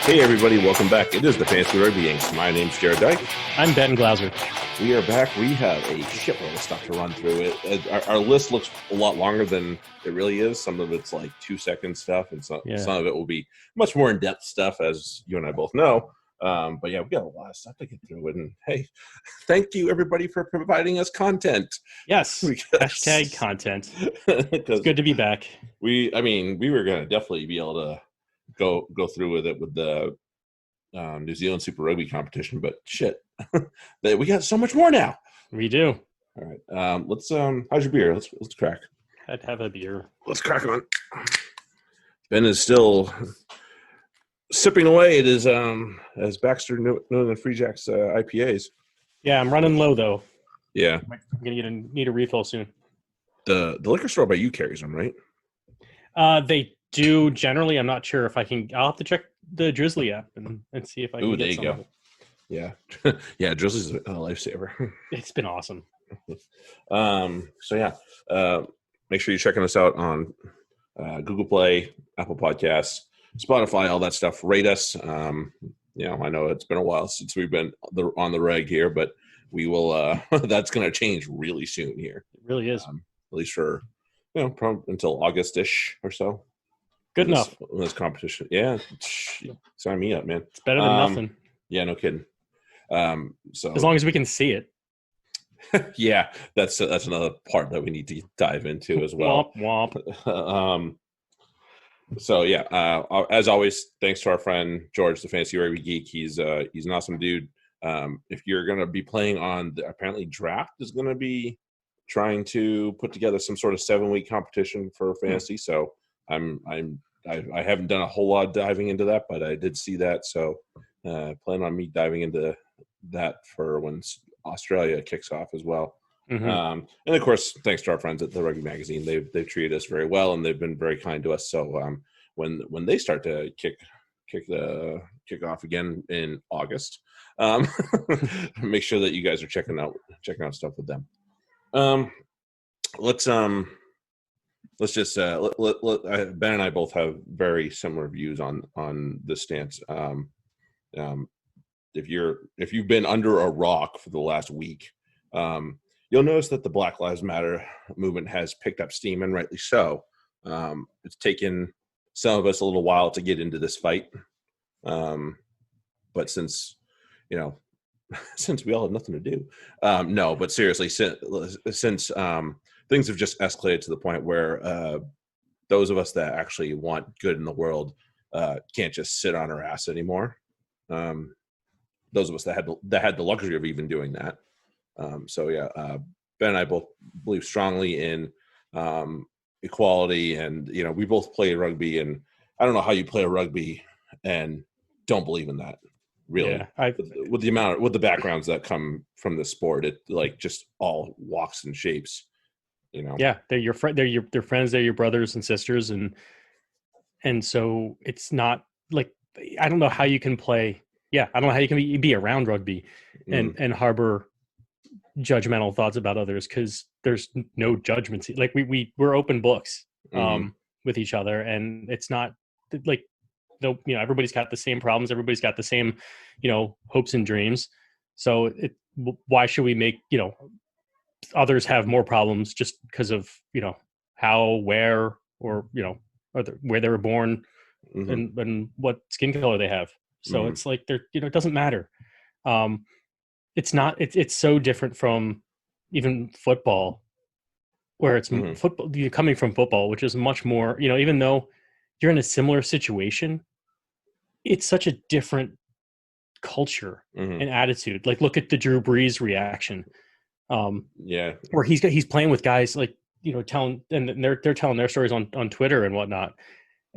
Hey everybody, welcome back. It is the Fantasy Rugby Yanks. My name's Jared Dyke. I'm Ben Glauser. We are back. We have a shitload of stuff to run through. Our list looks a lot longer than it really is. Some of it's like 2-second stuff, and some of it will be much more in-depth stuff, as you and I both know. But yeah, we've got a lot of stuff to get through. And hey, thank you everybody for providing us content. Yes, hashtag content. It's good to be back. We were going to definitely be able to go through with it with the New Zealand Super Rugby competition, but shit, we got so much more now. We do. All right, let's. How's your beer? Let's crack. I'd have a beer. Let's crack on. Ben is still sipping away at his as Baxter New England Free Jacks IPAs. Yeah, I'm running low though. Yeah, I'm gonna need a refill soon. The liquor store by you carries them, right? They do generally. I'm not sure if I can. I'll have to check the Drizzly app and see if I can get some of it. Yeah. Yeah, Drizzly's a lifesaver. It's been awesome. So yeah, make sure you're checking us out on Google Play, Apple Podcasts, Spotify, all that stuff. Rate us. I know it's been a while since we've been on the reg here, but we will. That's going to change really soon here. It really is. At least for probably until August-ish or so. Good enough. This competition, yeah. Sign me up, man. It's better than nothing. Yeah, no kidding. So as long as we can see it. Yeah, that's another part that we need to dive into as well. Womp womp. So yeah, as always, thanks to our friend George, the Fantasy Rugby Geek. He's an awesome dude. If you're gonna be playing on apparently Draft is gonna be trying to put together some sort of 7-week competition for fantasy. So I haven't done a whole lot of diving into that, but I did see that. So plan on me diving into that for when Australia kicks off as well. Mm-hmm. And of course, thanks to our friends at the Rugby Magazine, they've treated us very well and they've been very kind to us. So when they start to kick off again in August, make sure that you guys are checking out stuff with them. Let's just Ben and I both have very similar views on this stance. If you've been under a rock for the last week, you'll notice that the Black Lives Matter movement has picked up steam, and rightly so. It's taken some of us a little while to get into this fight, but since we all have nothing to do, no. But seriously, since things have just escalated to the point where those of us that actually want good in the world can't just sit on our ass anymore. Those of us that had the luxury of even doing that. So yeah, Ben and I both believe strongly in equality, and we both play rugby, and I don't know how you play a rugby and don't believe in that. Really, yeah, with the backgrounds that come from the sport, it like just all walks and shapes. Yeah, they're your friend. They're friends. They're your brothers and sisters, and so it's not like I don't know how you can play. Yeah, I don't know how you can be around rugby and harbor judgmental thoughts about others, because there's no judgments. Like we're open books with each other, and it's not like everybody's got the same problems. Everybody's got the same hopes and dreams. So why should we make others have more problems just because of how, where, or where they were born and what skin color they have. So it's like it doesn't matter. It's so different from even football, where it's football. You're coming from football, which is much more, even though you're in a similar situation, it's such a different culture and attitude. Like look at the Drew Brees reaction. Where he's playing with guys like telling, and they're telling their stories on Twitter and whatnot.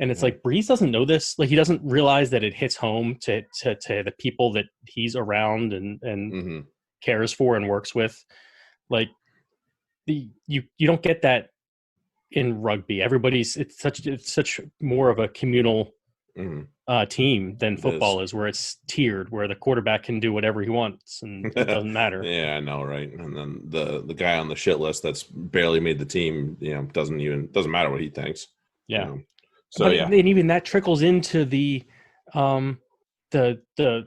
And it's like Breeze doesn't know this. Like he doesn't realize that it hits home to the people that he's around and cares for and works with. Like you don't get that in rugby. It's such more of a communal team than football is, where it's tiered, where the quarterback can do whatever he wants and it doesn't matter. Yeah, I know, right? And then the guy on the shit list that's barely made the team, doesn't matter what he thinks. Yeah. So and even that trickles into the the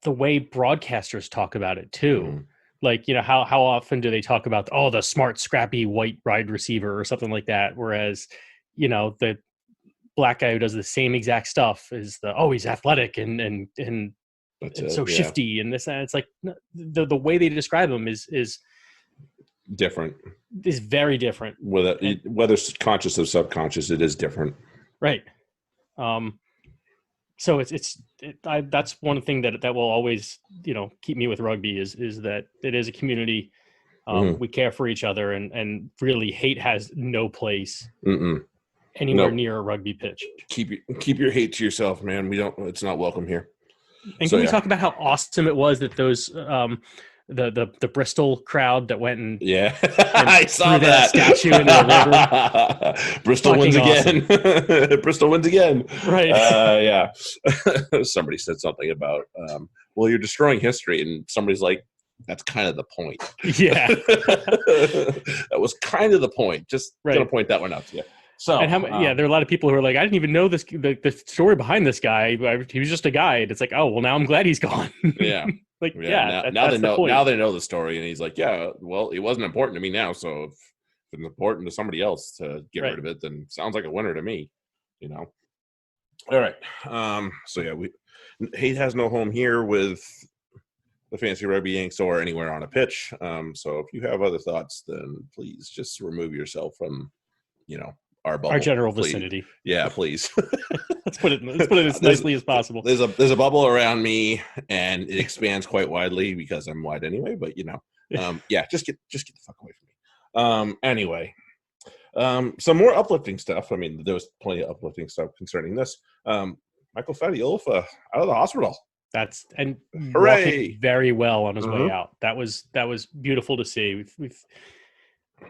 way broadcasters talk about it too. Mhm. Like, how often do they talk about the smart, scrappy white wide receiver or something like that? Whereas, the black guy who does the same exact stuff is he's athletic and That's and it. so Yeah, shifty and this and it's like the way they describe him is different. very different. Whether it's conscious or subconscious, it is different. Right. So that's one thing that will always keep me with rugby is that it is a community. Mhm. We care for each other, and really hate has no place Mm-mm. anywhere No, near a rugby pitch. keep your hate to yourself, man. It's not welcome here. And So can we yeah, talk about how awesome it was that those the Bristol crowd that went and yeah, I saw threw that statue into the river? Bristol wins Fucking again. Bristol wins again. Right. Yeah. Somebody said something about, well, you're destroying history, and somebody's like, that's kind of the point. Yeah. That was kind of the point. Just gonna Right. point that one out to you. So, And there are a lot of people who are like, I didn't even know the story behind this guy. He was just a guy. And it's like, oh, well, now I'm glad he's gone. Yeah. Like, Yeah. Now that's they know. the point. Now they know the story, and he's like, yeah. Well, it wasn't important to me now. So if it's important to somebody else to get rid of it, then sounds like a winner to me. All right. So yeah, hate has no home here with the Fantasy Rugby Yanks or anywhere on a pitch. So if you have other thoughts, then please just remove yourself from, our bubble. Our general please. vicinity. Yeah, please. Let's put it as nicely as possible. There's a bubble around me, and it expands quite widely because I'm wide anyway. But yeah, just get the fuck away from me. Anyway, some more uplifting stuff. I mean, there was plenty of uplifting stuff concerning this. Michael Fadiolfa out of the hospital. And Hooray! Walking very well on his way out. That was beautiful to see. We've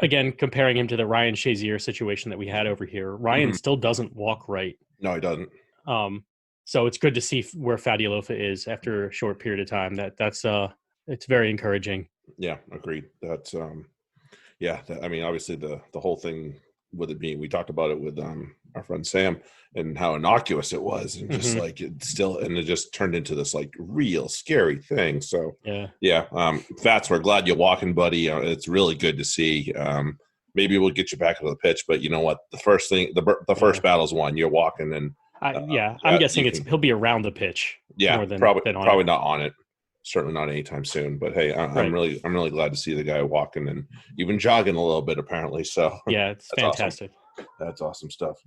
again comparing him to the Ryan Shazier situation that we had over here. Ryan still doesn't walk right. No, he doesn't. So it's good to see where Fadiolfa is after a short period of time. That's it's very encouraging. Yeah, agreed. That's I mean, obviously the whole thing with it being, we talked about it with our friend Sam and how innocuous it was, and just like it just turned into this like real scary thing. So Fats, we're glad you're walking, buddy. It's really good to see. Maybe we'll get you back on the pitch, but you know what? The first thing, the first battle's won. You're walking, and I'm guessing he'll be around the pitch. Yeah, more than probably not on it. Certainly not anytime soon. But hey, I'm really glad to see the guy walking and even jogging a little bit. Apparently, so yeah, it's fantastic. Awesome. That's awesome stuff.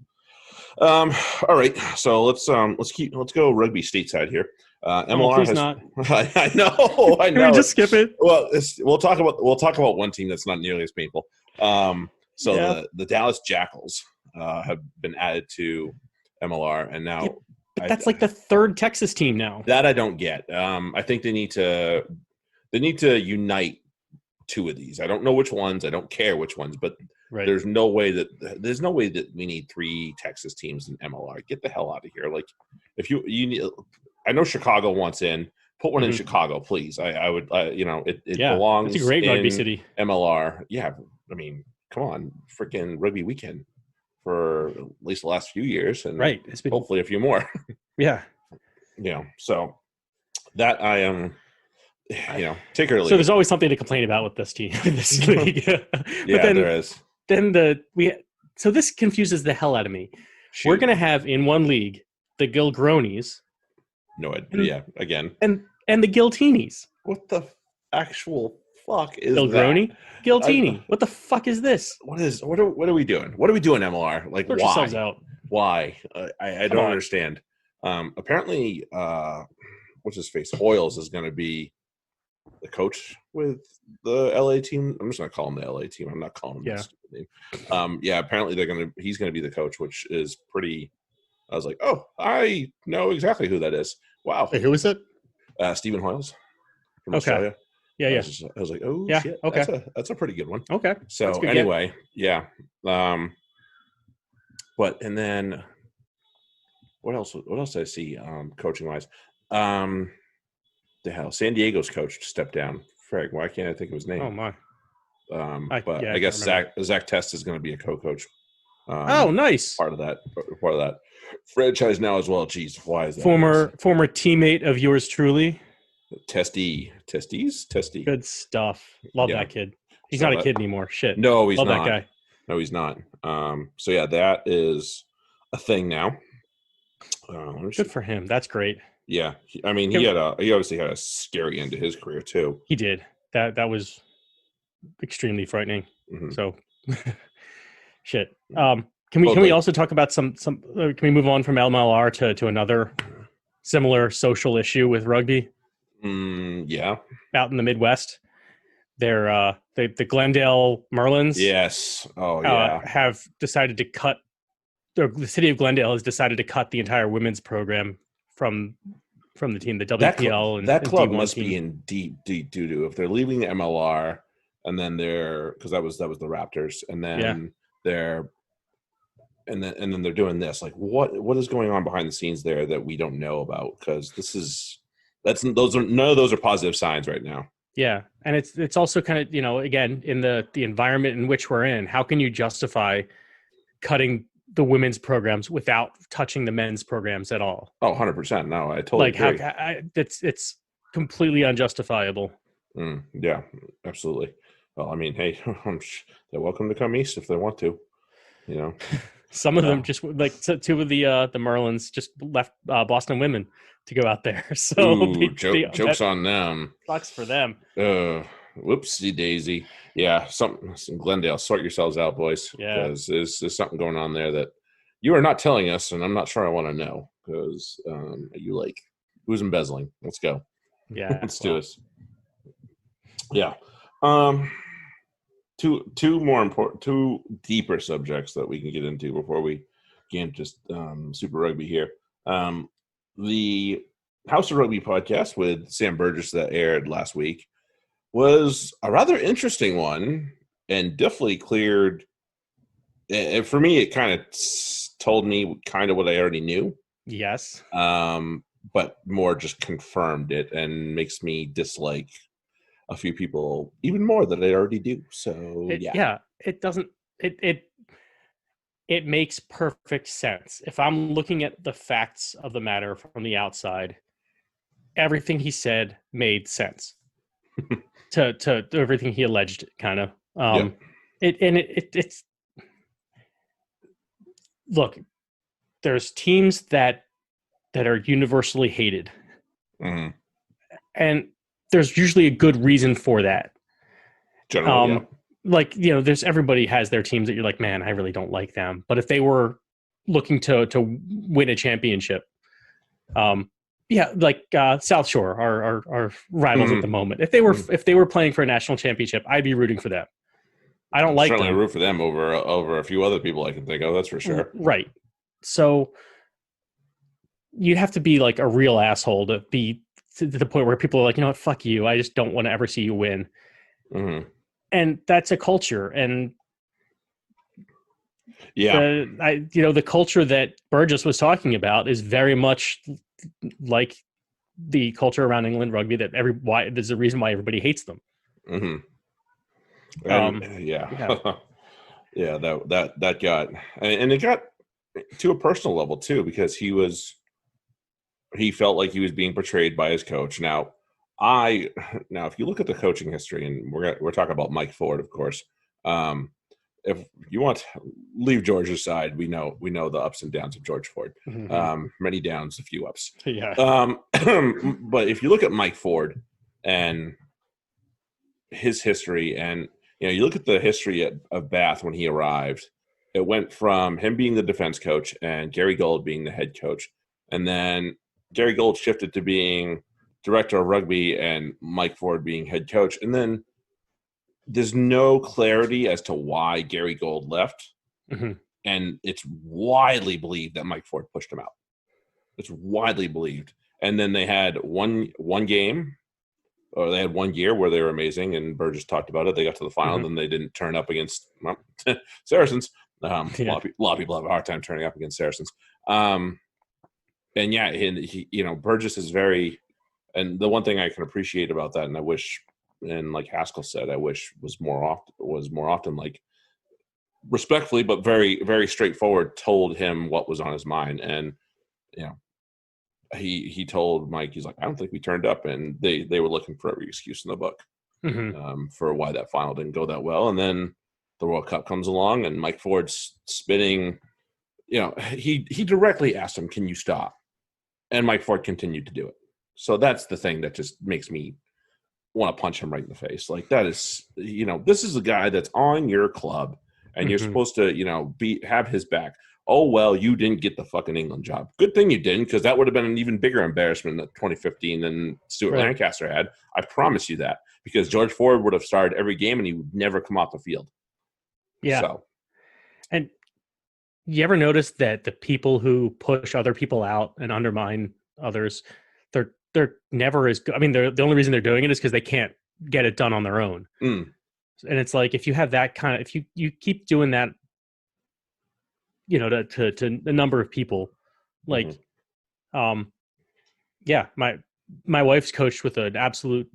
All right, so let's go rugby stateside here. MLR please has not. I know. Can we just skip it? Well, we'll talk about one team that's not nearly as painful. The Dallas Jackals have been added to MLR, and now but that's like the third Texas team now. That I don't get. I think they need to unite two of these. I don't know which ones. I don't care which ones, but there's no way that we need three Texas teams in MLR. Get the hell out of here. Like, if you need, I know Chicago wants in. Put one in Chicago, please. I would. It belongs. It's a great rugby city. MLR. Yeah, I mean, come on, freaking rugby weekend for at least the last few years, and it's been, hopefully a few more. Yeah. So that I am. Take it or leave. So there's always something to complain about with this team, this league. There is. So this confuses the hell out of me. Shoot. We're gonna have in one league the Gilgronis. No, again. And the Giltinis. What the actual fuck is Gilgroni? that? Giltini. What the fuck is this? What are we doing? What are we doing, MLR? Like, Sort why? yourselves out. Why? I don't understand. Apparently, what's his face? Hoyles is going to be the coach with the LA team. I'm just going to call him the LA team. I'm not calling him the stupid name. Apparently he's going to be the coach, which is pretty. I was like, oh, I know exactly who that is. Wow. Wait, who is it? Stephen Hoyles from Australia. Yeah. I was like, oh, shit. Okay. That's a pretty good one. Okay. So anyway, but and then what else did I see coaching wise? The hell, San Diego's coach stepped down. Frag, why can't I think of his name? Oh my. I guess Zach Test is going to be a co-coach Oh, nice. Part of that franchise now as well. Jeez, why is that? Former teammate of yours truly. Testy. Good stuff. Love Yeah. that kid. He's So not a kid anymore. Shit. No, he's Love not. that guy. No, he's not. So yeah, that is a thing now. Good for him. That's great. Yeah, I mean, he obviously had a scary end to his career too. He did. That was extremely frightening. Mm-hmm. So, shit. Can we also talk about some? Can we move on from MLR to another similar social issue with rugby? Yeah. Out in the Midwest, they're the Glendale Merlins. Yes. Oh yeah. Have decided to cut. The city of Glendale has decided to cut the entire women's program from the team, the WPL that club D1 must team. be in deep doo-doo if they're leaving the MLR, and then because that was the Raptors, and then they're doing this. Like, what is going on behind the scenes there that we don't know about? Because none of those are positive signs right now. Yeah, and it's also kind of, again, in the environment in which we're in, how can you justify cutting the women's programs without touching the men's programs at all? Oh, 100%. No, I totally agree. It's completely unjustifiable. Yeah, absolutely. Well, I mean, hey, they're welcome to come east if they want to. Some of them just two of the Merlins just left Boston women to go out there. So jokes on them. Sucks for them. Whoopsie daisy. Yeah, some Glendale, sort yourselves out, boys. Yeah, because there's something going on there that you are not telling us, and I'm not sure I want to know. Because you like who's embezzling? Let's go. Yeah, let's do this. Yeah. Two deeper subjects that we can get into before we get into just Super Rugby here. The House of Rugby podcast with Sam Burgess that aired last week was a rather interesting one, and definitely cleared. And for me, it kind of told me kind of what I already knew. Yes. But more just confirmed it and makes me dislike a few people even more than I already do. So it doesn't. It makes perfect sense. If I'm looking at the facts of the matter from the outside, everything he said made sense to everything he alleged, kind of. It's look, there's teams that are universally hated, and there's usually a good reason for that. Generally, like, there's everybody has their teams that you're like, man, I really don't like them. But if they were looking to win a championship, like South Shore, our rivals at the moment. If they were playing for a national championship, I'd be rooting for them. I don't like certainly them. Root for them over a few other people I can think of. That's for sure. Right. So you'd have to be like a real asshole to be to the point where people are like, you know what, fuck you. I just don't want to ever see you win. Mm-hmm. And that's a culture. And the culture that Burgess was talking about is very much like the culture around England rugby, that there's a reason why everybody hates them. Mm-hmm. And, that got, and it got to a personal level too, because he felt like he was being portrayed by his coach. Now, if you look at the coaching history, and we're talking about Mike Ford, of course. If you want to leave George aside, we know the ups and downs of George Ford. Mm-hmm. Many downs, a few ups. Yeah. But if you look at Mike Ford and his history, and you look at the history of Bath when he arrived, it went from him being the defense coach and Gary Gold being the head coach, and then Gary Gold shifted to being director of rugby and Mike Ford being head coach, and then there's no clarity as to why Gary Gold left. Mm-hmm. And it's widely believed that Mike Ford pushed him out. It's widely believed. And then they had one game, or they had 1 year where they were amazing, and Burgess talked about it. They got to the final, and then they didn't turn up against Saracens. A lot of people have a hard time turning up against Saracens. Burgess is very, and the one thing I can appreciate about that, and I wish, and like Haskell said, I wish was more often like respectfully, but very, very straightforward, told him what was on his mind. And, you know, he told Mike, he's like, I don't think we turned up. And they were looking for every excuse in the book for why that final didn't go that well. And then the World Cup comes along and Mike Ford's spinning, he directly asked him, can you stop? And Mike Ford continued to do it. So that's the thing that just makes me want to punch him right in the face. Like, that is, this is a guy that's on your club and you're supposed to, have his back. Oh, well, you didn't get the fucking England job. Good thing you didn't, because that would have been an even bigger embarrassment in 2015 than Stuart Lancaster had. I promise you that, because George Ford would have started every game and he would never come off the field. Yeah. So. And you ever notice that the people who push other people out and undermine others, they're never as good. I mean, the only reason they're doing it is because they can't get it done on their own. And it's like, if you have that kind of, if you keep doing that, to a number of people, like, yeah, my wife's coached with an absolute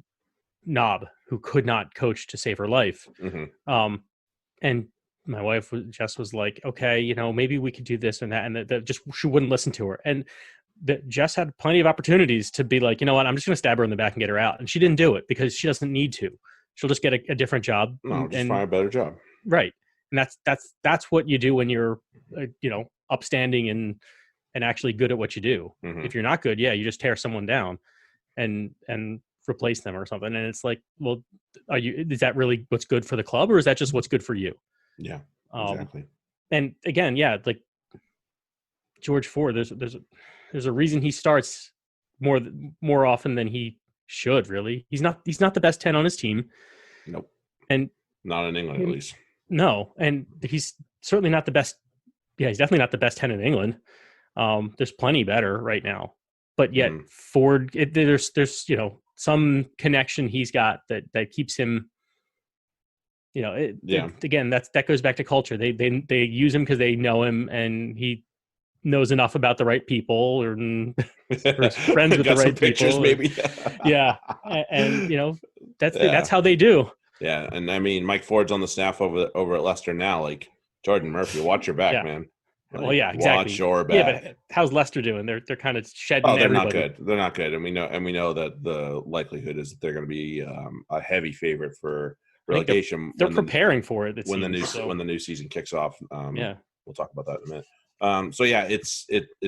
knob who could not coach to save her life. And my wife was like, okay, maybe we could do this and that, and that just, she wouldn't listen to her. And that Jess had plenty of opportunities to be like, you know what, I'm just going to stab her in the back and get her out. And she didn't do it because she doesn't need to. She'll just get a different job. No, just find a better job. Right. And that's what you do when you're, upstanding and actually good at what you do. If you're not good, you just tear someone down and replace them or something. And it's like, well, is that really what's good for the club, or is that just what's good for you? Yeah, exactly. And again, like George Ford, there's a reason he starts more often than he should. Really, he's not the best 10 on his team. Nope. And not in England, at least. No, and he's certainly not the best. Yeah, he's definitely not the best 10 in England. There's plenty better right now, but yet Ford, there's some connection he's got that keeps him. Again, that goes back to culture. They use him because they know him, and he knows enough about the right people, or friends with the right people. Maybe. And that's how they do. Yeah, and I mean, Mike Ford's on the staff over at Leicester now. Like, Jordan Murphy, watch your back, man. Like, well, yeah, exactly. Watch your back. Yeah, but how's Leicester doing? They're kind of shedding. Oh, they're everybody. not good. They're not good, and we know that the likelihood is that they're going to be a heavy favorite for relegation. They're preparing for it. When the new season kicks off. We'll talk about that in a minute. So yeah, it's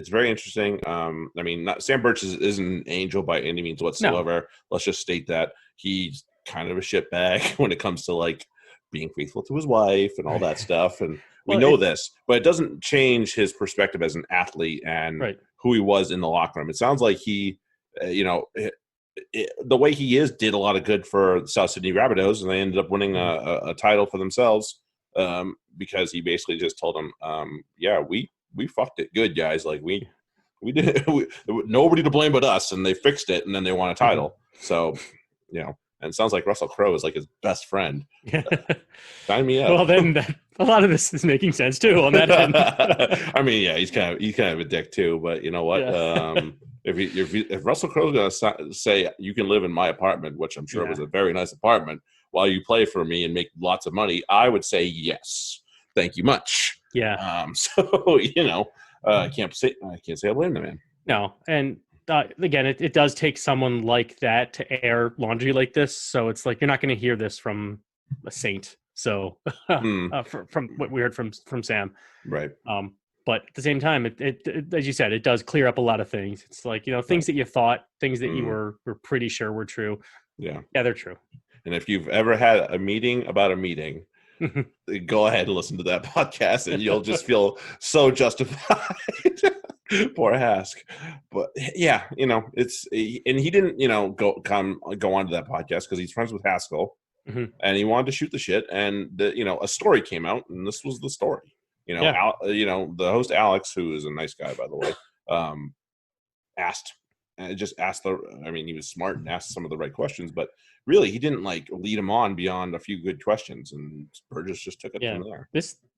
very interesting. I mean, Sam Birch isn't an angel by any means whatsoever. No. Let's just state that he's kind of a shitbag when it comes to like being faithful to his wife and all that stuff. And we know this, but it doesn't change his perspective as an athlete and who he was in the locker room. It sounds like he, the way he is did a lot of good for the South Sydney Rabbitohs, and they ended up winning a title for themselves because he basically just told them, we fucked it good, guys. Like we did nobody to blame but us, and they fixed it, and then they won a title. So, and it sounds like Russell Crowe is like his best friend. Sign me up. Well, then a lot of this is making sense too on that end. I mean, yeah, he's kind of a dick too. But you know what? Yeah. If Russell Crowe's gonna say you can live in my apartment, which I'm sure was a very nice apartment, while you play for me and make lots of money, I would say yes, thank you much. Yeah. So I can't say I blame the man. No, and. Again, it does take someone like that to air laundry like this. So it's like, you're not going to hear this from a saint. So from what we heard from Sam. Right. But at the same time, it as you said, it does clear up a lot of things. It's like, things that you thought, things that you were pretty sure were true. Yeah. Yeah, they're true. And if you've ever had a meeting about a meeting, go ahead and listen to that podcast and you'll just feel so justified. Poor Hask. But yeah, it's, and he didn't, go onto that podcast because he's friends with Haskell and he wanted to shoot the shit. And a story came out, and this was the story. The host Alex, who is a nice guy, by the way, he was smart and asked some of the right questions, but really he didn't lead him on beyond a few good questions, and Burgess just took it from there.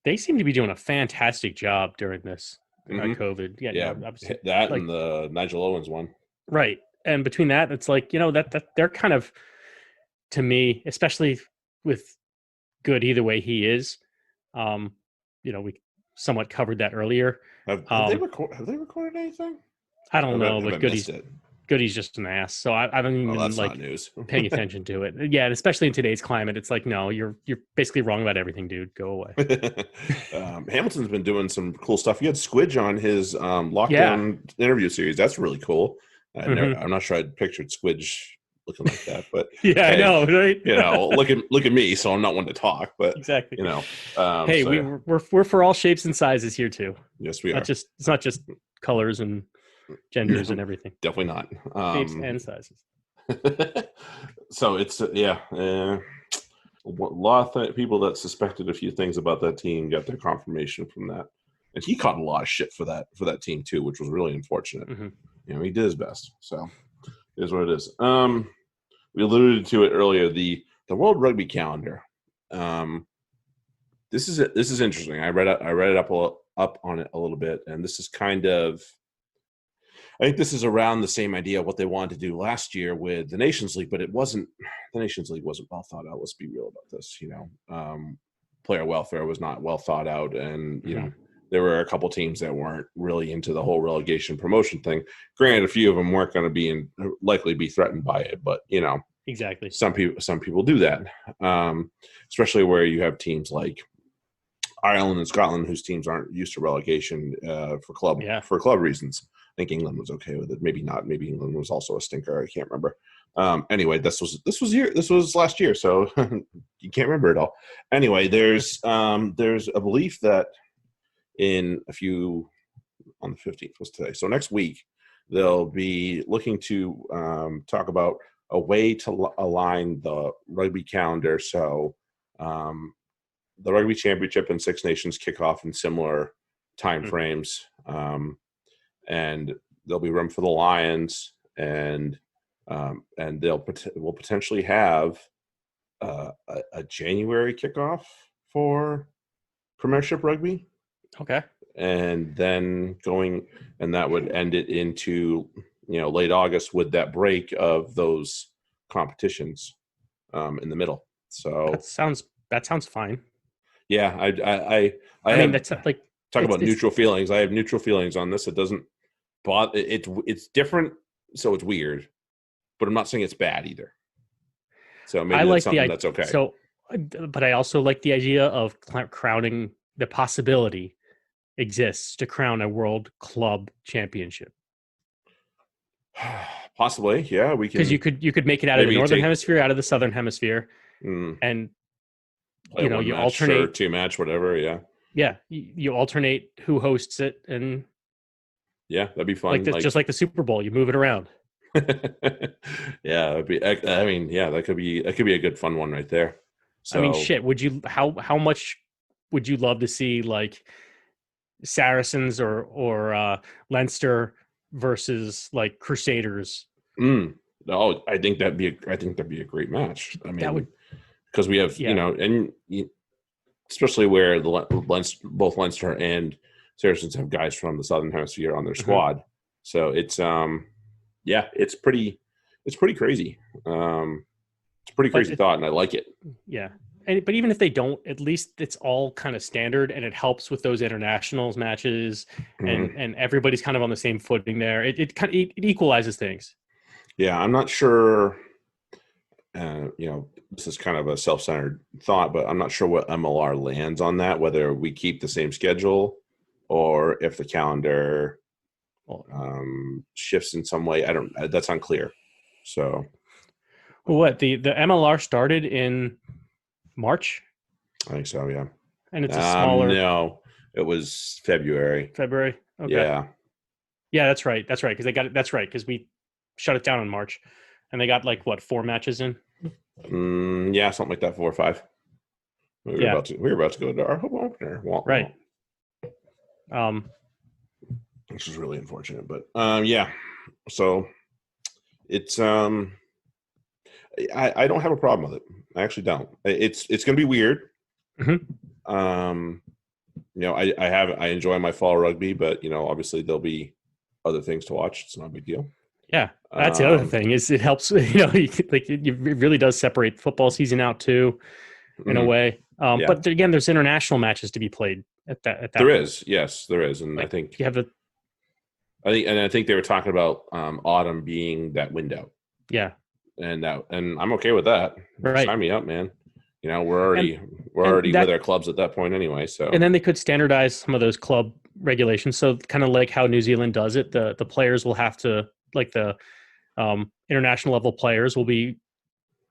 They seem to be doing a fantastic job during this COVID. That and the Nigel Owens one. Right. And between that, it's like, that they're kind of, to me, especially with good either way he is, we somewhat covered that earlier. Have they recorded anything? I don't know, Have I but missed it? Goody's just an ass, so I don't even That's like not news. paying attention to it. Yeah, and especially in today's climate, it's like, no, you're basically wrong about everything, dude. Go away. Hamilton's been doing some cool stuff. He had Squidge on his lockdown interview series. That's really cool. I'm not sure I'd pictured Squidge looking like that, but yeah, hey, I know, right? Look at me. So I'm not one to talk, but exactly. Hey, so, we're for all shapes and sizes here too. Yes, we are. It's not just colors and genders and everything. Definitely not. Shapes and sizes. So it's a lot of people that suspected a few things about that team got their confirmation from that, and he caught a lot of shit for that team too, which was really unfortunate. He did his best, so it is what it is. We alluded to it earlier, the World Rugby calendar. This is interesting. I read it up on it a little bit, and this is kind of, I think this is around the same idea of what they wanted to do last year with the Nations League, but the Nations League wasn't well thought out. Let's be real about this. Player welfare was not well thought out, and there were a couple teams that weren't really into the whole relegation promotion thing. Granted, a few of them weren't going to likely be threatened by it, but exactly. Some people do that, especially where you have teams like Ireland and Scotland, whose teams aren't used to relegation for club reasons. I think England was okay with it. Maybe not. Maybe England was also a stinker. I can't remember. Anyway, this was last year, so you can't remember it all. Anyway, there's a belief that on the 15th was today. So next week they'll be looking to talk about a way to align the rugby calendar. So the Rugby Championship and Six Nations kick off in similar time frames. And there'll be room for the Lions, and we'll potentially have a January kickoff for Premiership Rugby. Okay. And then that would end it into late August with that break of those competitions in the middle. So that sounds fine. Yeah, I mean that's like talk about neutral feelings. I have neutral feelings on this. It doesn't bother. It's different, so it's weird, but I'm not saying it's bad either. So maybe that's something that's okay. So, but I also like the idea of crowning. The possibility exists to crown a world club championship. Possibly, yeah, we can. Because you could make it out of the northern hemisphere, out of the southern hemisphere, and you alternate two match, whatever. Yeah, you alternate who hosts it, and that'd be fun. Just like the Super Bowl, you move it around. Yeah, that could be a good fun one right there. So, I mean, shit. How much would you love to see like Saracens or Leinster versus like Crusaders? Oh, I think that'd be a great match. I mean, because we have especially where both Leinster and Saracens have guys from the Southern Hemisphere on their squad, so it's it's pretty crazy. It's a pretty crazy thought, and I like it. Yeah. But even if they don't, at least it's all kind of standard, and it helps with those internationals matches, and everybody's kind of on the same footing there. It equalizes things. Yeah, I'm not sure. This is kind of a self-centered thought, but I'm not sure what MLR lands on that. Whether we keep the same schedule, or if the calendar shifts in some way. That's unclear. So, what the MLR started in March? I think so, yeah. And it's a smaller... No, it was February. Okay. Yeah, that's right. Because they got it. That's right. Because we shut it down in March, and they got 4 matches in. Yeah, something like that, 4 or 5. We were about to go to our home opener. Right. Which is really unfortunate, but So it's I don't have a problem with it. I actually don't. It's going to be weird. I enjoy my fall rugby, but obviously there'll be other things to watch. It's not a big deal. Yeah, that's the other thing is it helps. It really does separate football season out too, in a way. But again, there's international matches to be played at that There point. is, yes, there is, and Like you have the I think they were talking about autumn being that window, yeah, and I'm okay with that. right. Sign me up, man. You know, And we're and already with that our clubs at that point anyway. and So then they could standardize some of those club regulations. So kind of like how New Zealand does it, the players will have to like the international level players will be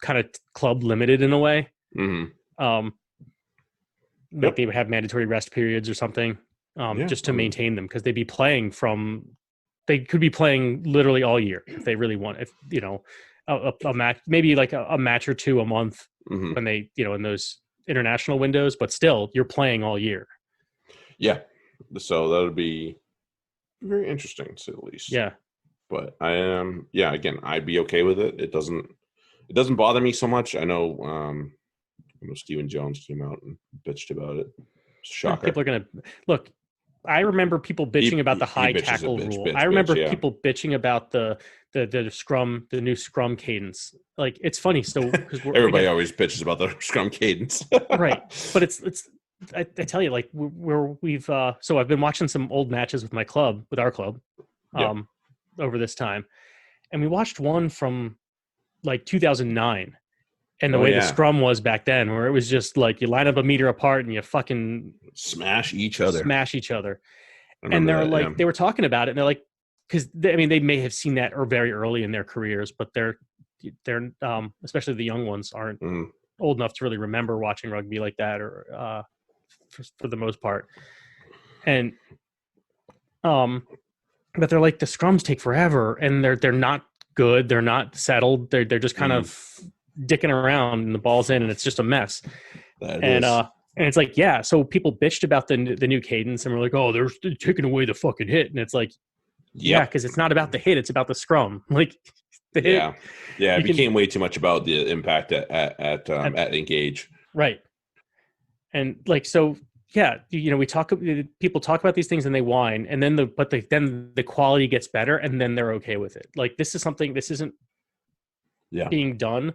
kind of club limited in a way. mhm. Um, like Yep, they would have mandatory rest periods or something, yeah, just to maintain them because they'd be playing from. They could be playing literally all year if they really want. If you know, a match, maybe like a match or two a month mhm. when they, in those international windows, but still you're playing all year. Yeah. So that would be very interesting, to say the least. Yeah. But I am, yeah. Again, I'd be okay with it. It doesn't bother me so much. I know Stephen Jones came out and bitched about it. People Shocker. are going to look. I remember people bitching about the He high bitches a tackle bitch, rule. I bitch, bitch. remember Yeah. people bitching about the scrum, the new scrum cadence. Like it's funny, so because we're Everybody again always bitches about the scrum cadence. right, but it's I tell you like we've so I've been watching some old matches with our club, Yep. um, over this time, and we watched one from like 2009 and the Oh way the yeah. scrum was back then, where it was just like you line up a meter apart and you fucking Smash each other. smash each other. I And remember they're that. Yeah. like, they were talking about it, and they're like, because I mean, they may have seen that or very early in their careers, but they're especially the young ones aren't Mhm. old enough to really remember watching rugby like that, or for the most part. And but they're like the scrums take forever, and they're not good. They're not settled. They're just kind Mhm. of dicking around, and the ball's in, and it's just a mess. That And is. and it's like, yeah. So people bitched about the new cadence, and we're like, oh, they're taking away the fucking hit, and it's like, yeah, Yep. because it's not about the hit; it's about the scrum. Like the hit, Yeah. Yeah. It you can became way too much about the impact at, at engage. right, and like so, yeah. We talk. People talk about these things and they whine, and then then the quality gets better, and then they're okay with it. Like this is something. This isn't Yeah. being done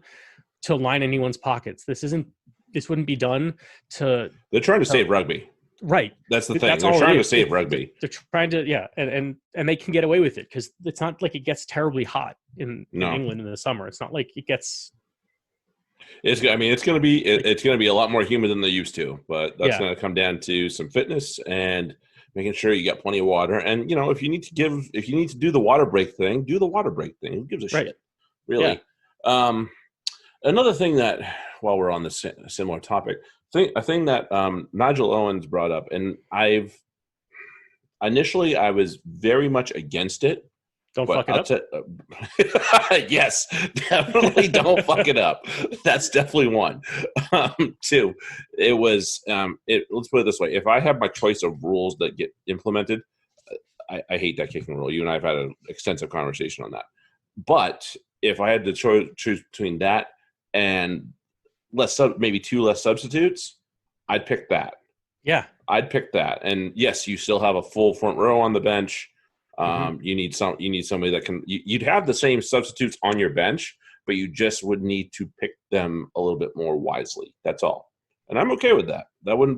to line anyone's pockets. This isn't. This wouldn't be done to They're trying to save rugby. right. That's the thing. That's They're all it trying to is. save rugby. They're trying to, yeah, and they can get away with it because it's not like it gets terribly hot in No, England in the summer. It's not like it gets I mean, like it's going to be a lot more humid than they used to, but that's yeah, going to come down to some fitness and making sure you got plenty of water. And you know, if you need to do the water break thing, do the water break thing. Who gives a right, shit, yeah, really? Um, Another thing that, while we're on this similar topic, a thing that Nigel Owens brought up, and I was very much against it, don't but fuck it I'll up. tell. Yes, definitely don't fuck it up. That's definitely one. Two, it was. Let's put it this way: if I have my choice of rules that get implemented, I hate that kicking rule. You and I have had an extensive conversation on that. But if I had to choose between that and maybe two less substitutes, I'd pick that. Yeah, I'd pick that. And yes, you still have a full front row on the bench. hmm You need somebody that can. You'd have the same substitutes on your bench, but you just would need to pick them a little bit more wisely. That's all. And I'm okay with that. That wouldn't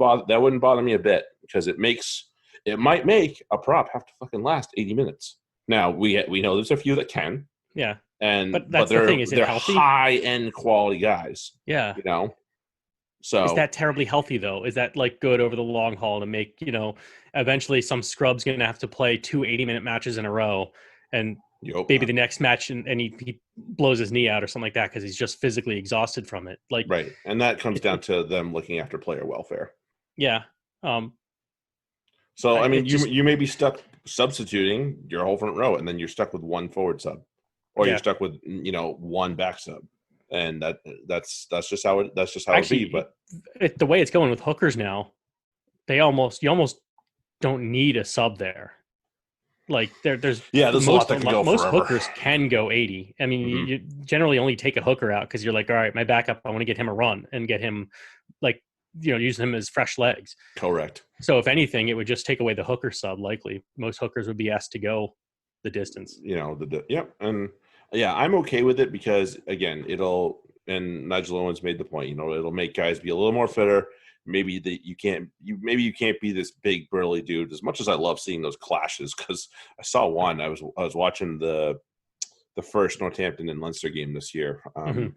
bother me a bit because it might make a prop have to fucking last 80 minutes. Now we know there's a few that can, yeah. but That's the thing. Is it they're healthy? high end quality guys. Yeah. You know, Is so that terribly healthy though? Is that like good over the long haul to make eventually some scrub's going to have to play 2 80-minute matches in a row, and yep. maybe the next match and he blows his knee out or something like that because he's just physically exhausted from it. Like Right. And that comes down it to them looking after player welfare. yeah. Um, So, I mean, it just you may be stuck substituting your whole front row, and then you're stuck with one forward sub, or you're yeah. stuck with one back sub, and that's just how it be. Actually, But the way it's going with hookers now, you almost don't need a sub there. Like there's yeah, there's a lot that can go most forever. hookers can go 80. I mean, Hmm. you generally only take a hooker out because you're like, all right, my backup, I want to get him a run and get him like use him as fresh legs. Correct. So if anything, it would just take away the hooker sub. Likely, most hookers would be asked to go the distance. Yep, and yeah, I'm okay with it because again, and Nigel Owens made the point. It'll make guys be a little more fitter. maybe you can't be this big burly dude. As much as I love seeing those clashes, because I saw one. I was watching the first Northampton and Leinster game this year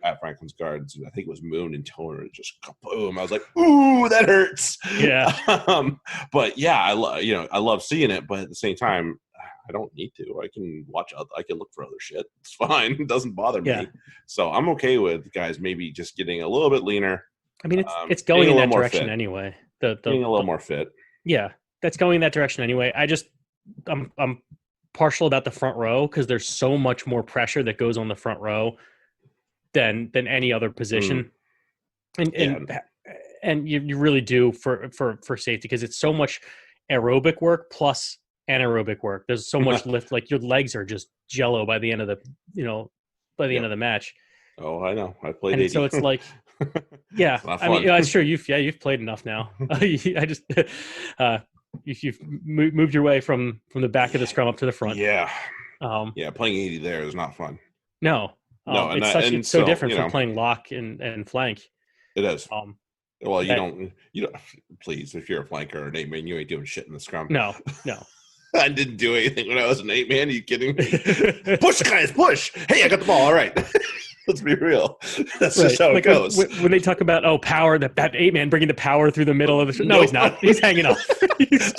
at Franklin's Gardens. And I think it was Moon and Toner. Just boom! I was like, "Ooh, that hurts." Yeah. But yeah, I love seeing it. But at the same time, I don't need to. I can I can look for other shit. It's fine. It doesn't bother me. So I'm okay with guys maybe just getting a little bit leaner. I mean, it's going in that direction anyway. Being a little more fit. Yeah, that's going in that direction anyway. I'm partial about the front row because there's so much more pressure that goes on the front row than any other position, and you really do for safety because it's so much aerobic work plus anaerobic work. There's so much lift, like your legs are just jello by the end of the end of the match. Oh, I know. I played. And 80. So it's like, yeah. I mean, I'm sure you've played enough now. I just. You've moved your way from the back of the scrum up to the front. Yeah. Playing 80 there is not fun. No. It's so different from playing lock and flank. It is. Well, you don't please, if you're a flanker or an 8-man, you ain't doing shit in the scrum. No. I didn't do anything when I was an 8-man. Are you kidding me? Push, guys, push. Hey, I got the ball. All right. Let's be real. That's just how it goes. When they talk about power, that 8-man bringing the power through the middle of the no, he's not. He's hanging up.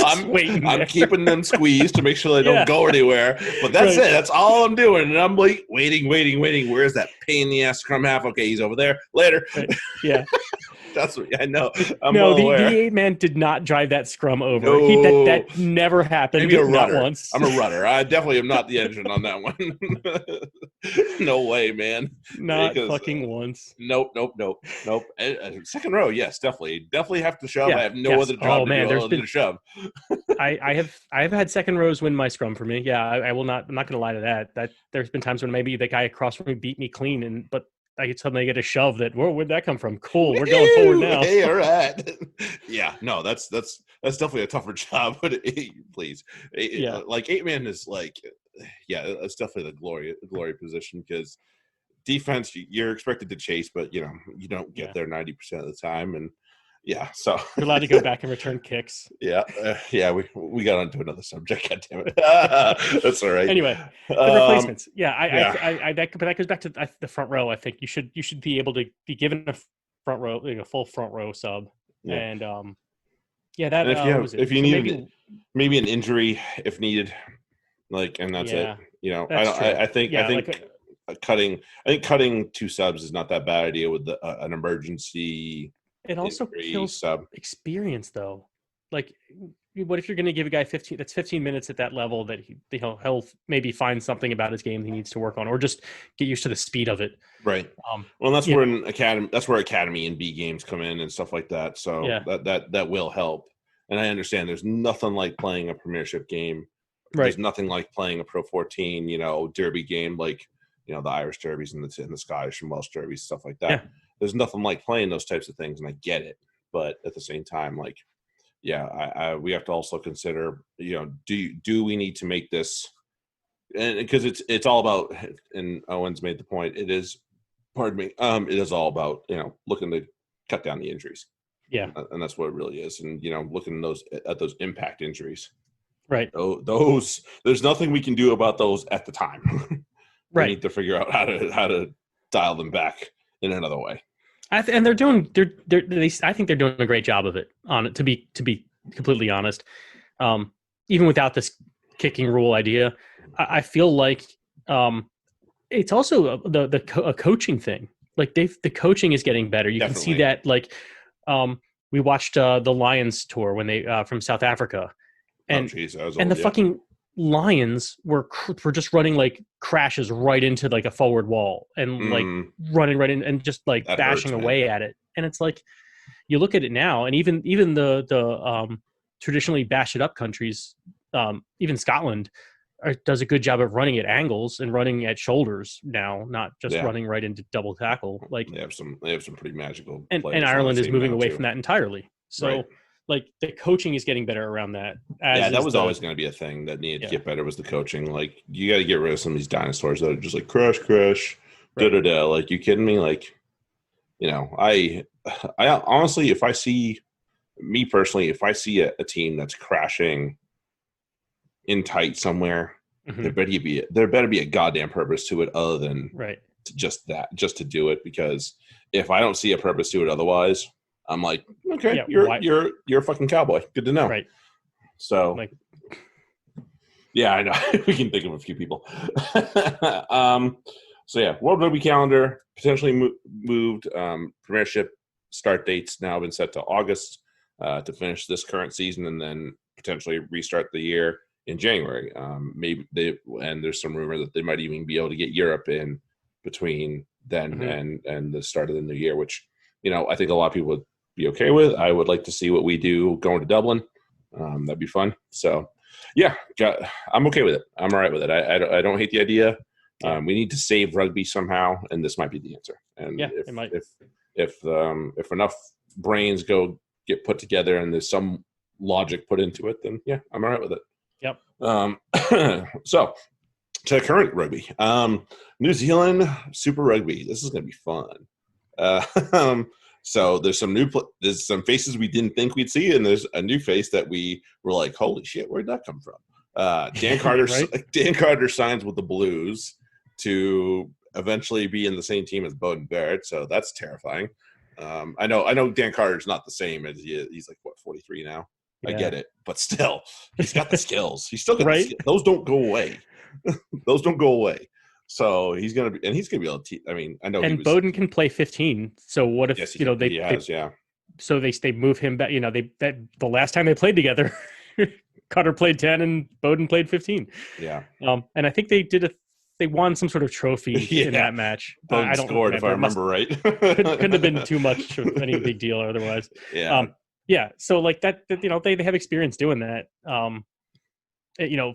I'm waiting. I'm keeping them squeezed to make sure they don't go anywhere. But that's it. That's all I'm doing. And I'm like waiting. Where's that pain in the ass scrum half? Okay, he's over there. Later. Right. Yeah. That's what I know. The 8-man did not drive that scrum over. No. That never happened. Maybe a rudder. Not once. I'm a rudder. I definitely am not the engine on that one. No way, man. Not fucking once. Nope. Second row, yes, definitely have to shove. I have no other job to do to shove. I've had second rows win my scrum for me. Yeah, I will not. I'm not going to lie to that. That there's been times when maybe the guy across from me beat me clean, but I suddenly get a shove that where'd that come from? Cool, we're going forward now. Hey, all right. Yeah, no, that's definitely a tougher job. But please, like 8-man is like, that's definitely the glory position because defense you're expected to chase, but you don't get there 90% of the time, and so you're allowed to go back and return kicks. We got onto another subject. God damn it. That's all right. Anyway, the replacements. But that goes back to the front row. I think you should be able to be given a front row, a full front row sub, and that. And if you need maybe an injury if needed, and that's it. I think cutting 2 subs is not that bad idea with an emergency. It also kills experience, though. Like, what if you're going to give a guy 15 minutes at that level that he'll maybe find something about his game he needs to work on, or just get used to the speed of it. Right. Well, that's where academy and B games come in and stuff like that. So that will help. And I understand there's nothing like playing a premiership game. Right. There's nothing like playing a Pro 14, derby game, like the Irish derbies and the Scottish and Welsh derbies, stuff like that. Yeah. There's nothing like playing those types of things, and I get it. But at the same time, we have to also consider, do we need to make this? And because it's all about, and Owen's made the point, it is all about looking to cut down the injuries. Yeah, and that's what it really is, and looking at those impact injuries. Right. Those there's nothing we can do about those at the time. Right. We need to figure out how to dial them back in another way. And they're doing. I think they're doing a great job of it. To be completely honest, even without this kicking rule idea, I feel like it's also a coaching thing. Like the coaching is getting better. You Definitely. Can see that. Like we watched the Lions tour when they from South Africa, and the fucking Lions were just running like crashes right into like a forward wall and like running right in and just like that bashing away at it. And it's like you look at it now, and even the traditionally bash it up countries, even Scotland does a good job of running at angles and running at shoulders now, not just running right into double tackle. Like they have some pretty magical. And Ireland is moving away from that entirely. So. Right. Like the coaching is getting better around that. That was always going to be a thing that needed to get better was the coaching. Like you got to get rid of some of these dinosaurs that are just like crush, da. Like you kidding me? Like, I honestly, if I see me personally, if I see a team that's crashing in tight somewhere, there better be a goddamn purpose to it other than just to do it. Because if I don't see a purpose to it otherwise, I'm like, okay, you're a fucking cowboy. Good to know. Right. So, yeah, I know. We can think of a few people. So yeah, World Rugby calendar potentially moved. Premiership start dates now been set to August to finish this current season, and then potentially restart the year in January. Maybe and there's some rumor that they might even be able to get Europe in between then and the start of the new year, which I think a lot of people would be okay with. I would like to see what we do going to Dublin. That'd be fun. So yeah, I'm okay with it. I'm all right with it. I don't hate the idea. We need to save rugby somehow, and this might be the answer. And if enough brains get put together and there's some logic put into it, then yeah, I'm all right with it. Yep. So to current rugby, New Zealand Super Rugby. This is going to be fun. So there's some faces we didn't think we'd see, and there's a new face that we were like, holy shit, where'd that come from? Dan Carter. Dan Carter signs with the Blues to eventually be in the same team as Beauden Barrett, so that's terrifying. I know Dan Carter's not the same as he's like 43 now. Yeah. I get it, but still, he's got the skills. He's still got the skills. Those don't go away. Those don't go away. So he's gonna be able to. I know. And Beauden can play 15. So what if yeah. So they move him back. The last time they played together, Carter played 10 and Beauden played 15. Yeah. And I think they won some sort of trophy in that match. I don't scored if I remember right. couldn't have been too much of any big deal otherwise. Yeah. Yeah. So like that they have experience doing that.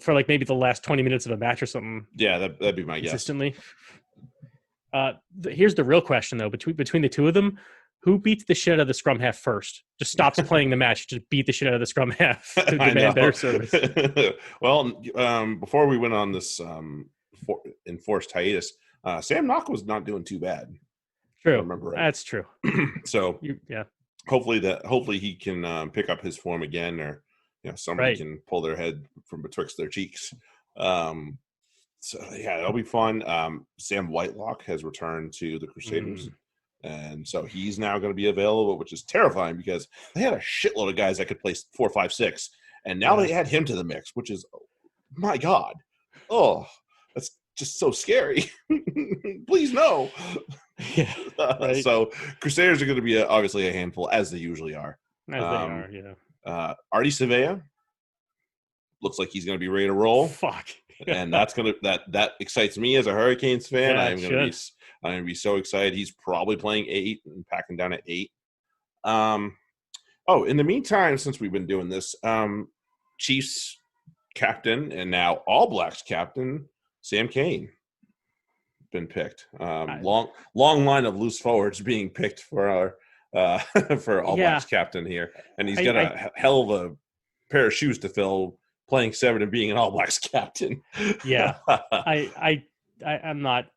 For like maybe the last 20 minutes of a match or something. Yeah, that'd be my guess. Consistently. Here's the real question though, between the two of them, who beats the shit out of the scrum half first? Just stops playing the match to beat the shit out of the scrum half to demand better service. Well, before we went on this enforced hiatus, Sam Knock was not doing too bad. True. Remember right. That's true. So hopefully he can pick up his form again, or somebody can pull their head from betwixt their cheeks. So yeah, it'll be fun. Sam Whitelock has returned to the Crusaders. And so he's now going to be available, which is terrifying because they had a shitload of guys that could play 4, 5, 6, and now they add him to the mix, which is, my God, that's just so scary. Please no. Yeah. Right. So Crusaders are going to be obviously a handful, as they usually are. As they are, yeah. Artie Savea looks like he's going to be ready to roll. Fuck. And that excites me as a Hurricanes fan. I'm going to be so excited. He's probably playing 8 and packing down at 8. In the meantime, since we've been doing this, Chiefs captain and now All Blacks captain Sam Cane been picked. Long line of loose forwards being picked for our for All Blacks captain here, and he's got a hell of a pair of shoes to fill, playing 7 and being an All Blacks captain. Yeah, I'm not.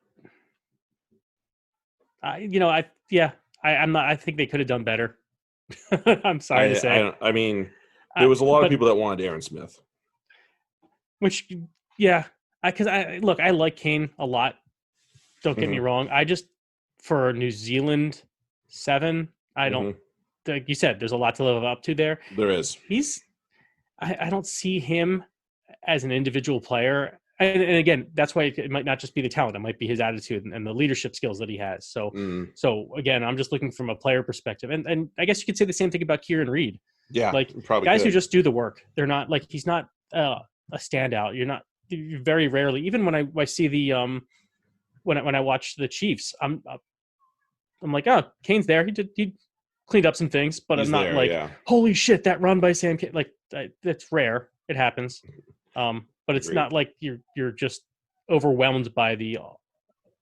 I'm not. I think they could have done better. I'm sorry to say. I mean, there was a lot of people that wanted Aaron Smith. Which, yeah, because I like Kane a lot. Don't get me wrong. I just, for New Zealand 7, I don't. Like you said, there's a lot to live up to there. There is. I don't see him as an individual player. And again, that's why it might not just be the talent; it might be his attitude and the leadership skills that he has. So again, I'm just looking from a player perspective, and I guess you could say the same thing about Kieran Reid. Yeah, like guys who just do the work. They're not like he's not a standout. You're very rarely. Even when I see the when I watch the Chiefs, I'm like, oh, Kane's there. He cleaned up some things, but I'm not holy shit, that run by Sam Cane. Like that's rare. It happens. But it's not like you're just overwhelmed by the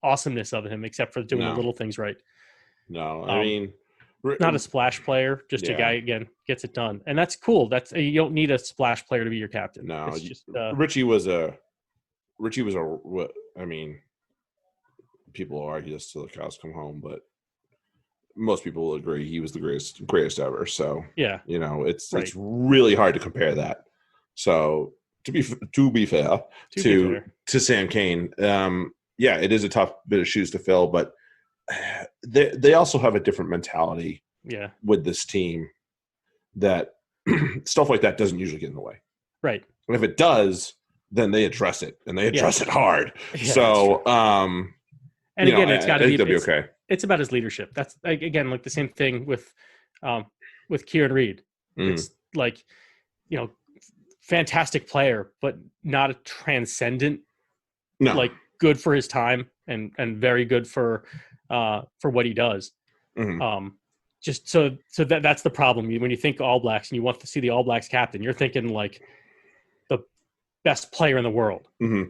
awesomeness of him, except for doing the little things right. No, I mean, not a splash player, just a guy again gets it done, and that's cool. You don't need a splash player to be your captain. No, it's just, Richie was a. I mean, people argue this till the cows come home, but most people will agree he was the greatest ever. So Yeah. it's Right. really hard to compare that. So to be fair to Sam Cane, it is a tough bit of shoes to fill, but they also have a different mentality. Yeah. With this team, that stuff like that doesn't usually get in the way. Right. And if it does, then they address it, and they address it hard. Yeah, so, and again, it's got to be okay. It's about his leadership. That's again like the same thing with Kieran Reid. It's like, fantastic player, but not a transcendent. No. Like good for his time and very good for what he does. Just so that's the problem. When you think All Blacks and you want to see the All Blacks captain, you're thinking like the best player in the world,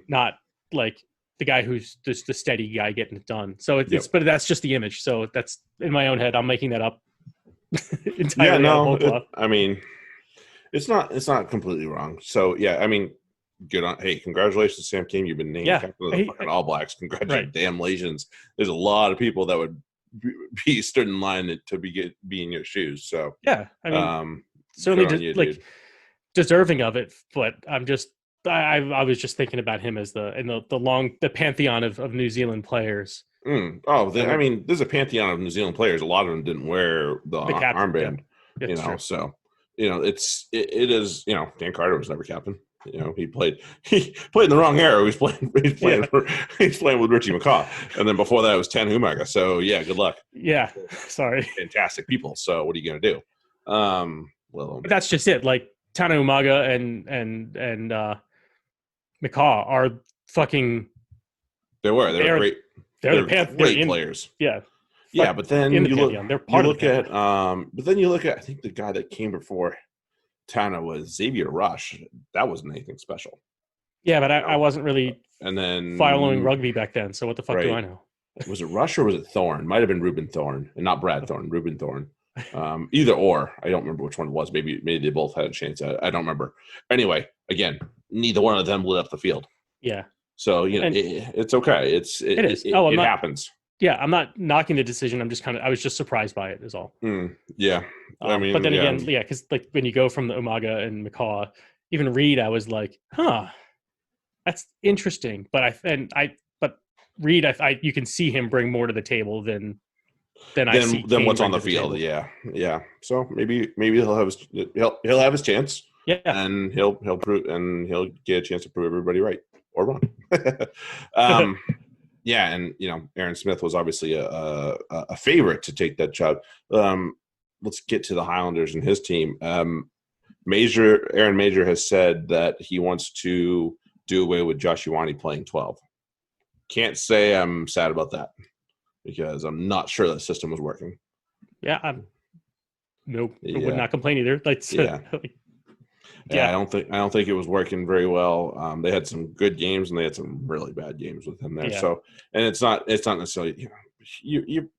not like the guy who's just the steady guy getting it done. So but that's just the image. So that's in my own head. I'm making that up entirely. Yeah, no, I mean, it's not completely wrong. So yeah, I mean, good on. Hey, congratulations, Sam King. You've been named captain of the fucking All Blacks. Congratulations. There's a lot of people that would be stood in line to be in your shoes. So yeah, I mean, certainly deserving of it. But I'm just. I was just thinking about him as the pantheon of New Zealand players. I mean, there's a pantheon of New Zealand players. A lot of them didn't wear the armband, true. So it is. Dan Carter was never captain. He played in the wrong era. He's playing with Richie McCaw, and then before that it was Tan Umaga. So yeah, good luck. Yeah, sorry. Fantastic people. So what are you gonna do? Well, that's just it. Like Tan Umaga and McCaw are fucking. They were great. They're great players. Yeah. Yeah, but then you look at I think the guy that came before Tana was Xavier Rush. That wasn't anything special. Yeah, but I wasn't really following rugby back then. So what the fuck do I know? Was it Rush or was it Thorne? Might have been Reuben Thorne, and not Brad Thorne. Reuben Thorne. Either or. I don't remember which one it was. Maybe they both had a chance. I don't remember. Anyway, again, neither one of them lit up the field. Yeah. So it's okay. It is. It happens. Yeah, I'm not knocking the decision. I was just surprised by it. Is all. Yeah, I mean, but then again, because like when you go from the Umaga and McCaw, even Reid, I was like, that's interesting. But Reid, you can see him bring more to the table than what's on the field. Yeah. So maybe he'll have his chance. Yeah, and he'll prove, and he'll get a chance to prove everybody right or wrong. Yeah, and Aaron Smith was obviously a favorite to take that job. Let's get to the Highlanders and his team. Aaron Major has said that he wants to do away with Josh Ioane playing 12. Can't say I'm sad about that because I'm not sure that system was working. Yeah, I would not complain either. I don't think it was working very well. They had some good games and they had some really bad games with him there. Yeah. So, and it's not necessarily you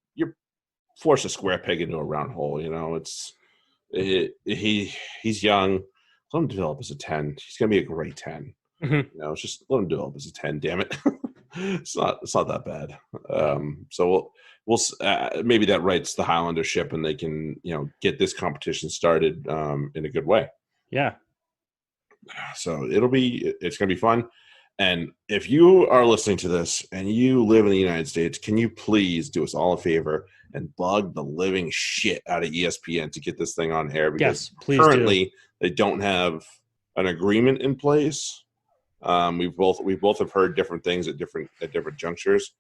force a square peg into a round hole. He's young. Let him develop as a 10. He's gonna be a great 10. Mm-hmm. Just let him develop as a 10. Damn it, it's not that bad. So we'll maybe that rights the Highlander ship and they can get this competition started in a good way. Yeah. So it's going to be fun. And if you are listening to this and you live in the United States, can you please do us all a favor and bug the living shit out of ESPN to get this thing on air? Because currently they don't have an agreement in place. We both have heard different things at different junctures.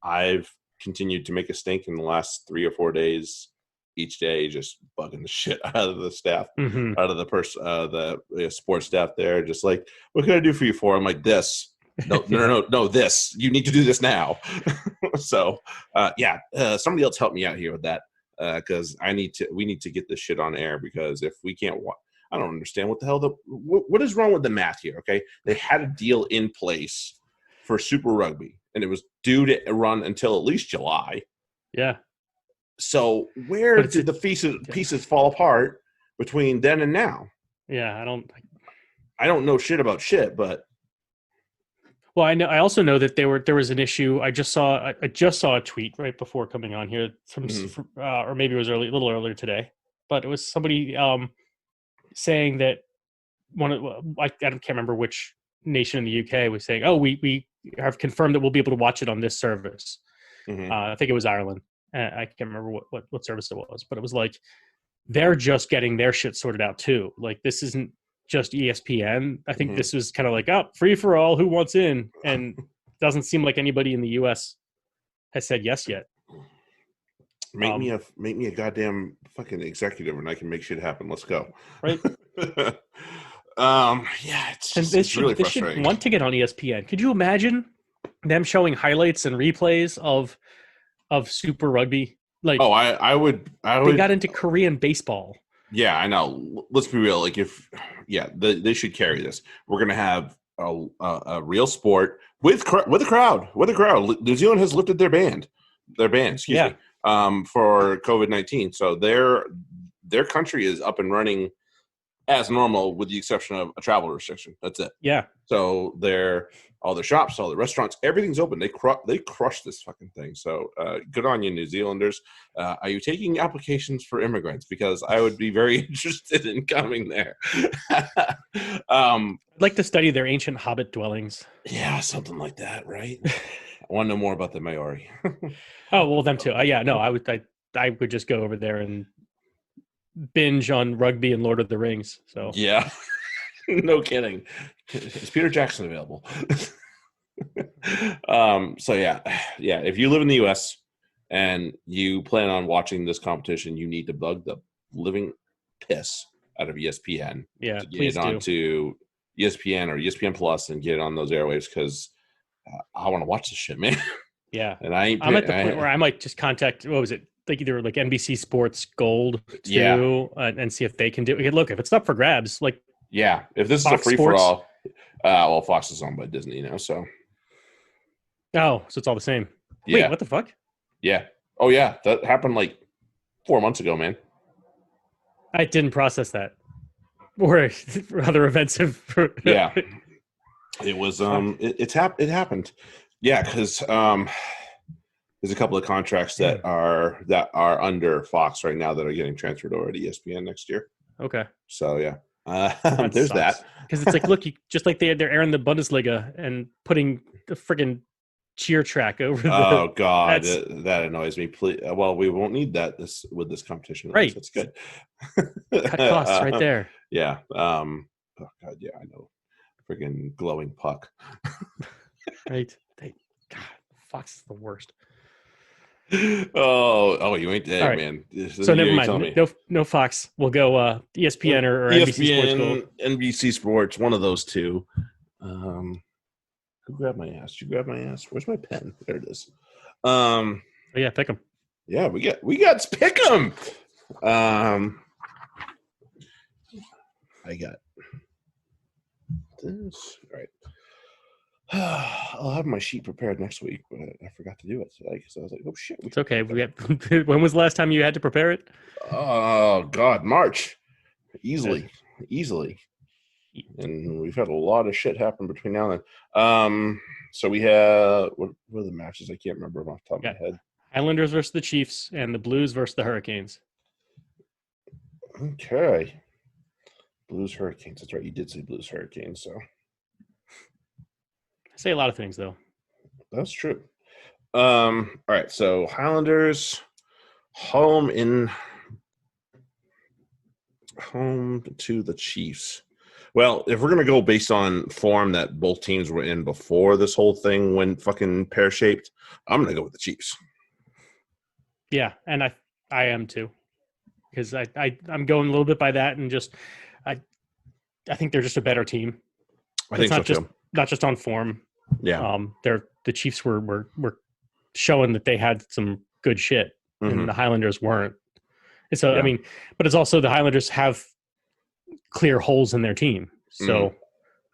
I've continued to make a stink in the last 3 or 4 days. Each day, just bugging the shit out of the staff, out of the sports staff there. Just like, what can I do for you for? I'm like, this. No, this. You need to do this now. So, somebody else help me out here with that because we need to get this shit on air because if we can't, I don't understand what the hell what is wrong with the math here. Okay, they had a deal in place for Super Rugby, and it was due to run until at least July. Yeah. So where did the pieces fall apart between then and now? Yeah, I don't know shit about shit, but Well, I know. I also know that there was an issue. I just saw a tweet right before coming on here from or maybe it was a little earlier today, but it was somebody saying that I can't remember which nation in the UK was saying, "Oh, we have confirmed that we'll be able to watch it on this service." I think it was Ireland. I can't remember what service it was, but it was like they're just getting their shit sorted out too. Like this isn't just ESPN. I think this was kind of like, oh, free for all, who wants in? And doesn't seem like anybody in the US has said yes yet. Make me a goddamn fucking executive and I can make shit happen. Let's go. Right. Yeah, it's really frustrating. This should want to get on ESPN. Could you imagine them showing highlights and replays of Super Rugby? Like, I would. They got into Korean baseball. Yeah, I know. Let's be real. Like, they should carry this. We're gonna have a real sport with a crowd. New Zealand has lifted their ban. Excuse me. For COVID-19, so their country is up and running as normal, with the exception of a travel restriction. That's it. Yeah. So all their shops, all the restaurants, everything's open. They crushed this fucking thing. So good on you, New Zealanders. Are you taking applications for immigrants? Because I would be very interested in coming there. I'd like to study their ancient hobbit dwellings. Yeah, something like that, right? I want to know more about the Maori. Oh, well, them too. Yeah, no, I would just go over there and binge on rugby and Lord of the Rings. So yeah, no kidding. Is Peter Jackson available? So yeah. If you live in the U.S. and you plan on watching this competition, you need to bug the living piss out of ESPN. Yeah, to get it onto ESPN or ESPN Plus and get it on those airwaves, because I want to watch this shit, man. Yeah, and I'm at the point where I might just contact, what was it, like either like NBC Sports Gold too, and see if they can do it. Look, if it's up for grabs, like if this Fox is a free for all, well, Fox is owned by Disney now, so so it's all the same. Yeah. Wait, what the fuck? Yeah. Oh yeah, that happened like 4 months ago, man. I didn't process that. Or other events have. Yeah, it was. It happened. Yeah, because there's a couple of contracts that are under Fox right now that are getting transferred over to ESPN next year. Okay. So yeah, there's that. Because it's like, look, just like they're airing the Bundesliga and putting the friggin' cheer track over. Oh God, that annoys me. Please, well, we won't need that with this competition. Right, that's good. Cut costs right there. Yeah. Oh God, yeah, I know. Friggin' glowing puck. Right. God, Fox is the worst. Oh, you ain't dead, right, man. So never mind. No Fox. We'll go ESPN or ESPN, NBC Sports. NBC Sports, one of those two. Who grabbed my ass? Did you grab my ass? Where's my pen? There it is. Oh yeah, pick 'em. Yeah, we got pick 'em. I got this. All right. I'll have my sheet prepared next week, but I forgot to do it today because I was like, "Oh shit!" It's okay. When was the last time you had to prepare it? Oh God, March, easily, and we've had a lot of shit happen between now and then. So we have what are the matches? I can't remember them off the top of my head. Islanders versus the Chiefs and the Blues versus the Hurricanes. Okay, Blues Hurricanes. That's right. You did say Blues Hurricanes, so. I say a lot of things, though. That's true. All right, so Highlanders home to the Chiefs. Well, if we're going to go based on form that both teams were in before this whole thing went fucking pear-shaped, I'm going to go with the Chiefs. Yeah, and I am too. Because I'm going a little bit by that, and just I think they're just a better team. I think so too. Not just on form. Yeah. The Chiefs were showing that they had some good shit, and the Highlanders weren't. And so, I mean, but it's also the Highlanders have clear holes in their team. So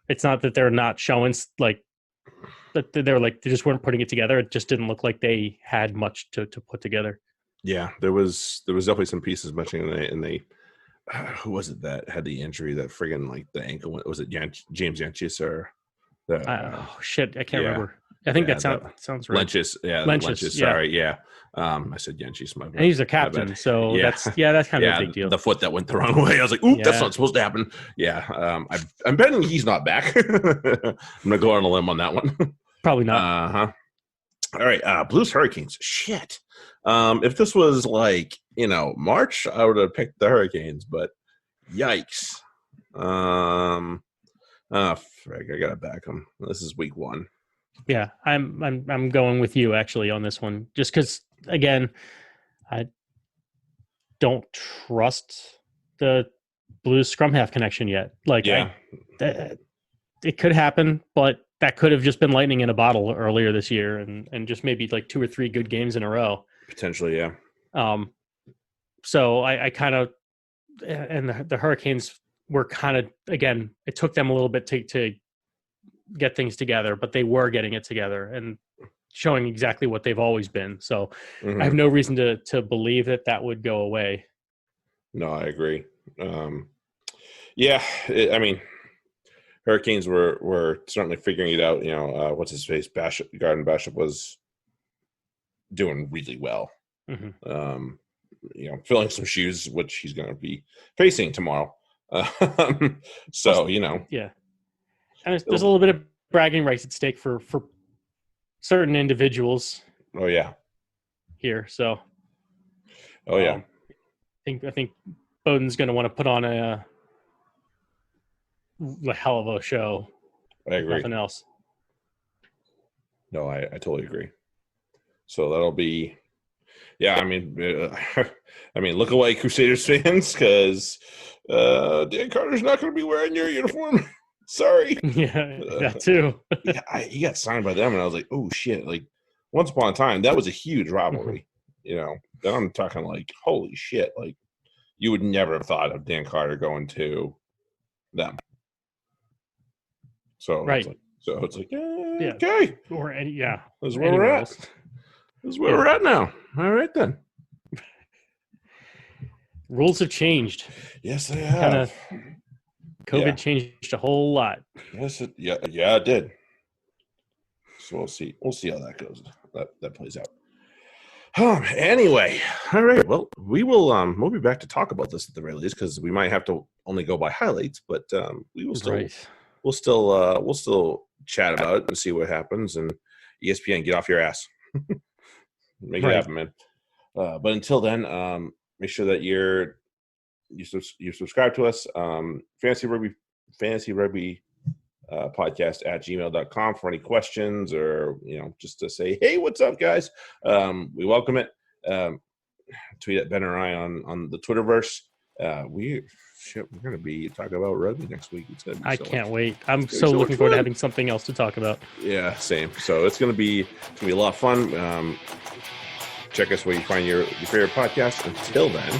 it's not that they're not showing like that they're like they just weren't putting it together. It just didn't look like they had much to put together. Yeah, there was definitely some pieces missing, and they who was it that had the injury that friggin' like the ankle? Was it James Yanchis or Oh shit, I can't remember. I think that sounds right. Lynch's, Lynch's, sorry, yeah. I said Yenchis, my bad. And he's a captain, so that's kind of a big deal. The foot that went the wrong way. I was like, "Ooh, that's not supposed to happen." Yeah, I'm betting he's not back. I'm gonna go on a limb on that one. Probably not. All right, Blues Hurricanes. Shit. If this was like March, I would have picked the Hurricanes, but yikes. Frick, I gotta back them. This is week 1. Yeah, I'm going with you actually on this one, just because again, I don't trust the Blues scrum half connection yet. Like, it could happen, but that could have just been lightning in a bottle earlier this year, and just maybe like 2 or 3 good games in a row. Potentially, yeah. So I kind of, and the Hurricanes were kind of, again, it took them a little bit to get things together, but they were getting it together and showing exactly what they've always been. So I have no reason to believe that would go away. No, I agree. Hurricanes were certainly figuring it out. What's his face? Garden Bishop was doing really well. Filling some shoes, which he's going to be facing tomorrow. Yeah. And there's a little bit of bragging rights at stake for certain individuals. Oh yeah. Here, so. Oh yeah. I think Bowden's going to want to put on a hell of a show. I agree. Nothing else. No, I totally agree. So that'll be. Yeah, I mean, look away, Crusaders fans, because Dan Carter's not going to be wearing your uniform. Sorry. Yeah, that too. He got signed by them, and I was like, oh, shit. Like, once upon a time, that was a huge rivalry. Then I'm talking like, holy shit. Like, you would never have thought of Dan Carter going to them. So, right. It's like, okay. Or That's where we're at. This is where we're at now. All right, then. Rules have changed. Yes, they have. COVID changed a whole lot. Yes, it did. So we'll see. We'll see how that goes. That plays out. Anyway, all right. Well, we'll be back to talk about this at the very least, because we might have to only go by highlights, but we will still we'll still chat about it and see what happens. And ESPN, get off your ass. Make it happen, man. But until then, make sure that you subscribe to us. Fantasy Rugby podcast at gmail.com for any questions, or just to say, hey, what's up, guys? We welcome it. Tweet at Ben or I on the Twitterverse. We're gonna be talking about rugby next week. I can't wait. I'm so looking forward to having something else to talk about. Yeah, same. So it's gonna be a lot of fun. Check us where you find your favorite podcast. Until then,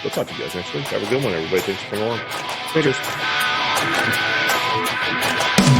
we'll talk to you guys next week. Have a good one, everybody. Thanks for coming along. Cheers.